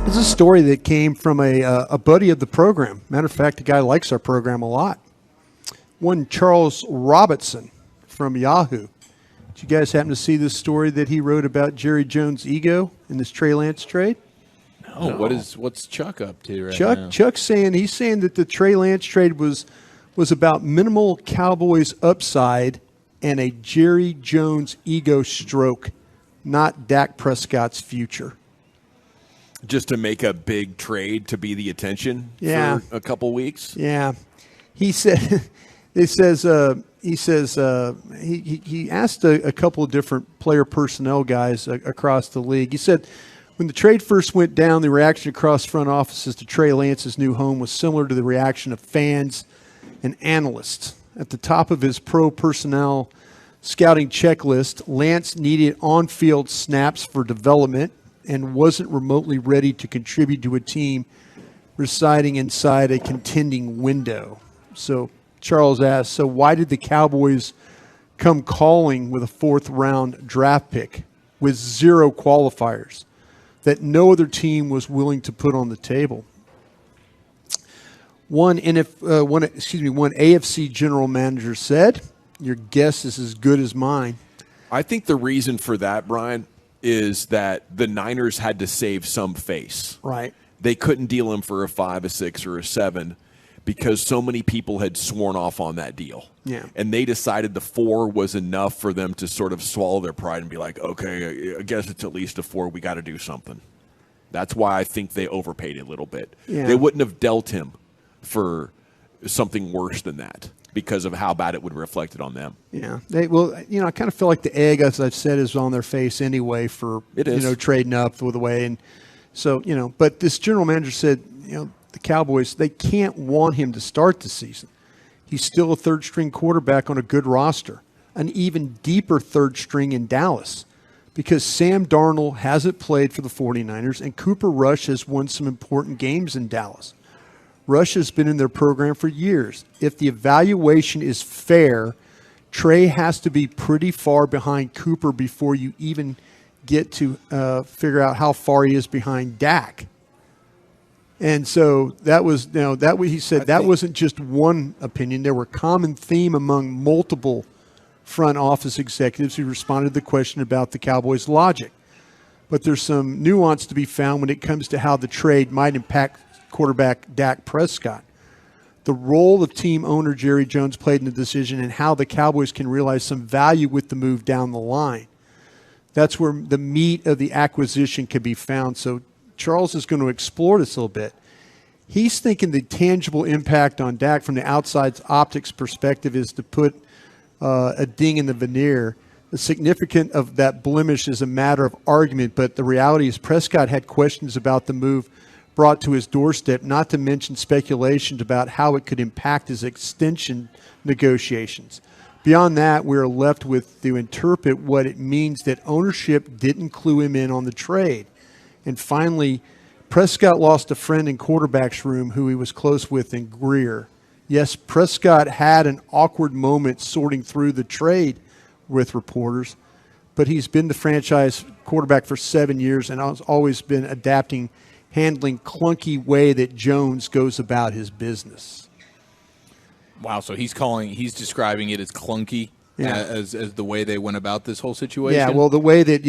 It's a story that came from a buddy of the program. Matter of fact, the guy likes our program a lot. One Charles Robinson from Yahoo. Did you guys happen to see this story that he wrote about Jerry Jones' ego in this Trey Lance trade? No. What's Chuck up to right now? Chuck's saying that the Trey Lance trade was about minimal Cowboys upside and a Jerry Jones ego stroke, not Dak Prescott's future. Just to make a big trade to be the attention for a couple weeks? Yeah. He said he asked a couple of different player personnel guys across the league. He said when the trade first went down, the reaction across front offices to Trey Lance's new home was similar to the reaction of fans and analysts. At the top of his pro personnel scouting checklist, Lance needed on-field snaps for development and wasn't remotely ready to contribute to a team residing inside a contending window. So Charles asked, so why did the Cowboys come calling with a fourth-round draft pick with 0 qualifiers that no other team was willing to put on the table? One AFC general manager said, your guess is as good as mine. I think the reason for that, Brian, is that the Niners had to save some face. Right. They couldn't deal him for a 5, a 6, or a 7 because so many people had sworn off on that deal. Yeah. And they decided the 4 was enough for them to sort of swallow their pride and be like, okay, I guess it's at least a 4. We got to do something. That's why I think they overpaid a little bit. Yeah. They wouldn't have dealt him for something worse than that because of how bad it would have reflected on them. Yeah. I kind of feel like the egg, as I've said, is on their face anyway for, trading up with the way. And so, but this general manager said, the Cowboys, they can't want him to start the season. He's still a third-string quarterback on a good roster, an even deeper third string in Dallas because Sam Darnold hasn't played for the 49ers and Cooper Rush has won some important games in Dallas. Rush has been in their program for years. If the evaluation is fair, Trey has to be pretty far behind Cooper before you even get to figure out how far he is behind Dak. And so that was, he said that wasn't just one opinion. There were common theme among multiple front office executives who responded to the question about the Cowboys' logic. But there's some nuance to be found when it comes to how the trade might impact quarterback Dak Prescott. The role of team owner Jerry Jones played in the decision and how the Cowboys can realize some value with the move down the line. That's where the meat of the acquisition can be found. So Charles is going to explore this a little bit. He's thinking the tangible impact on Dak from the outside optics perspective is to put a ding in the veneer. The significance of that blemish is a matter of argument, but the reality is Prescott had questions about the move brought to his doorstep, not to mention speculations about how it could impact his extension negotiations. Beyond that, we are left with to interpret what it means that ownership didn't clue him in on the trade. And finally, Prescott lost a friend in quarterback's room who he was close with in Greer. Yes, Prescott had an awkward moment sorting through the trade with reporters, but he's been the franchise quarterback for 7 years and has always been handling clunky way that Jones goes about his business. Wow, so he's describing it as clunky as the way they went about this whole situation? Yeah, well, the way that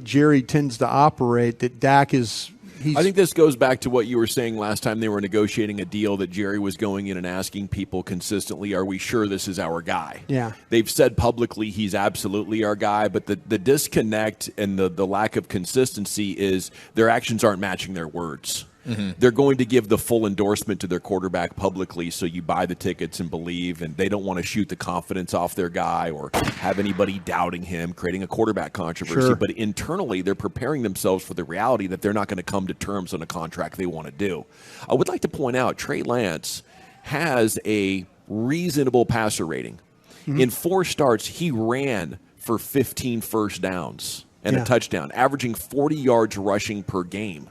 Jerry tends to operate, that Dak is I think this goes back to what you were saying last time they were negotiating a deal that Jerry was going in and asking people consistently, are we sure this is our guy? Yeah. They've said publicly he's absolutely our guy, but the disconnect and the lack of consistency is their actions aren't matching their words. Mm-hmm. They're going to give the full endorsement to their quarterback publicly so you buy the tickets and believe, and they don't want to shoot the confidence off their guy or have anybody doubting him, creating a quarterback controversy. Sure. But internally, they're preparing themselves for the reality that they're not going to come to terms on a contract they want to do. I would like to point out Trey Lance has a reasonable passer rating. Mm-hmm. In 4 starts, he ran for 15 first downs and a touchdown, averaging 40 yards rushing per game.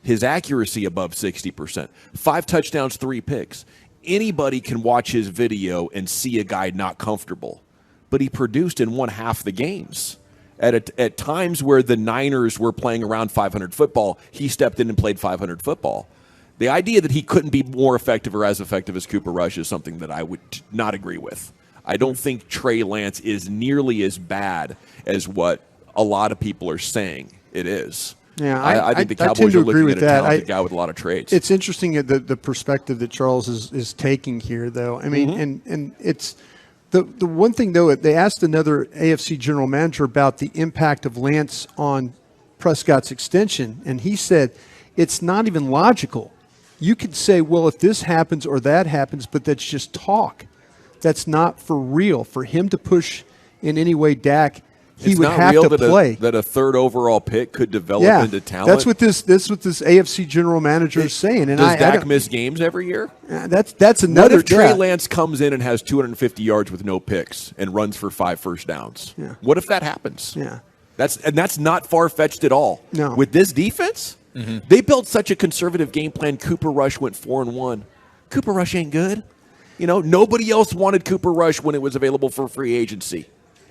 His accuracy above 60%. 5 touchdowns, 3 picks. Anybody can watch his video and see a guy not comfortable. But he produced and won half the games. At times where the Niners were playing around 500 football, he stepped in and played 500 football. The idea that he couldn't be more effective or as effective as Cooper Rush is something that I would not agree with. I don't think Trey Lance is nearly as bad as what a lot of people are saying it is. Yeah, I think the Cowboys are looking at a talented guy with a lot of traits. It's interesting the perspective that Charles is taking here, though. I mean, and it's the one thing, though, they asked another AFC general manager about the impact of Lance on Prescott's extension, and he said it's not even logical. You could say, well, if this happens or that happens, but that's just talk. That's not for real. For him to push in any way Dak, he would have to play. That a third overall pick could develop into talent. That's what this AFC general manager is saying. And does Dak miss games every year? That's another. What if Trey Lance comes in and has 250 yards with no picks and runs for 5 first downs? Yeah. What if that happens? Yeah. That's not far-fetched at all. No. With this defense, they built such a conservative game plan. Cooper Rush went 4-1. Cooper Rush ain't good. Nobody else wanted Cooper Rush when it was available for free agency.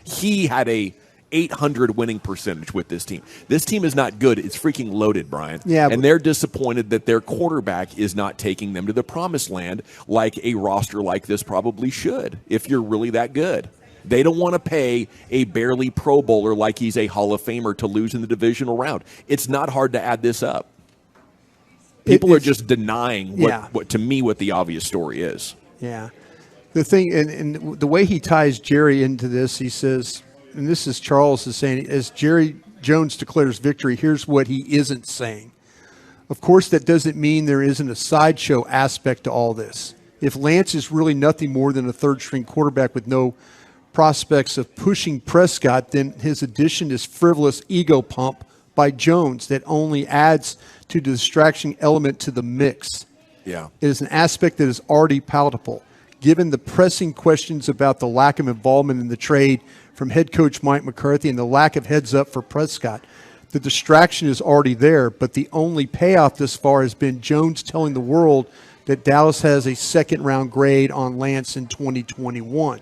He had a 800 winning percentage with this team. This team is not good. It's freaking loaded, Brian. Yeah, and they're disappointed that their quarterback is not taking them to the promised land like a roster like this probably should, if you're really that good. They don't want to pay a barely Pro Bowler like he's a Hall of Famer to lose in the divisional round. It's not hard to add this up. People are just denying what to me what the obvious story is. Yeah. The thing, and the way he ties Jerry into this, he says, and this is Charles is saying, as Jerry Jones declares victory, here's what he isn't saying. Of course, that doesn't mean there isn't a sideshow aspect to all this. If Lance is really nothing more than a third-string quarterback with no prospects of pushing Prescott, then his addition is frivolous ego pump by Jones that only adds to the distraction element to the mix. Yeah. It is an aspect that is already palatable. Given the pressing questions about the lack of involvement in the trade from head coach Mike McCarthy and the lack of heads-up for Prescott, the distraction is already there, but the only payoff this far has been Jones telling the world that Dallas has a second-round grade on Lance in 2021,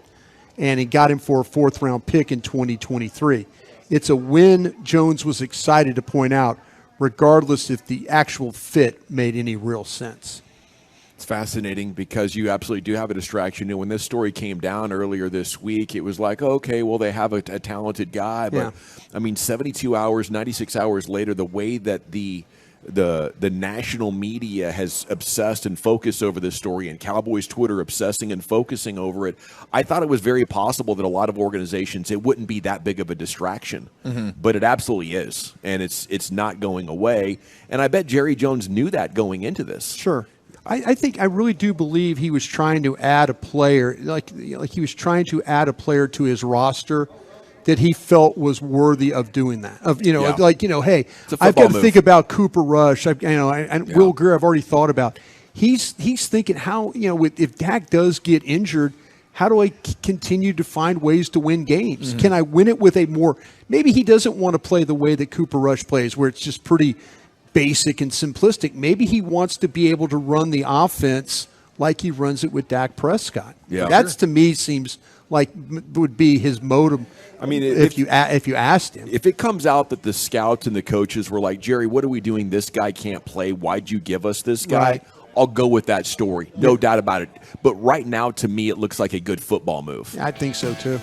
and he got him for a fourth-round pick in 2023. It's a win Jones was excited to point out, regardless if the actual fit made any real sense. It's fascinating because you absolutely do have a distraction. And when this story came down earlier this week, it was like, okay, well, they have a talented guy. But, I mean, 72 hours, 96 hours later, the way that the national media has obsessed and focused over this story, and Cowboys Twitter obsessing and focusing over it, I thought it was very possible that a lot of organizations, it wouldn't be that big of a distraction. But it absolutely is, and it's not going away. And I bet Jerry Jones knew that going into this. Sure. I really do believe he was trying to add a player, like he was trying to add a player to his roster that he felt was worthy of doing that. Hey, I've got to think about Cooper Rush. Will Greer, I've already thought about. He's thinking how, if Dak does get injured, how do I continue to find ways to win games? Can I win it with a more – maybe he doesn't want to play the way that Cooper Rush plays, where it's just pretty basic and simplistic. Maybe he wants to be able to run the offense like he runs it with Dak Prescott. Yeah, That's to me seems like would be his motive. I mean, if you asked him, if it comes out that the scouts and the coaches were like, Jerry, what are we doing? This guy can't play. Why'd you give us this guy? Right. I'll go with that story. No doubt about it. But right now, to me, it looks like a good football move. I think so too.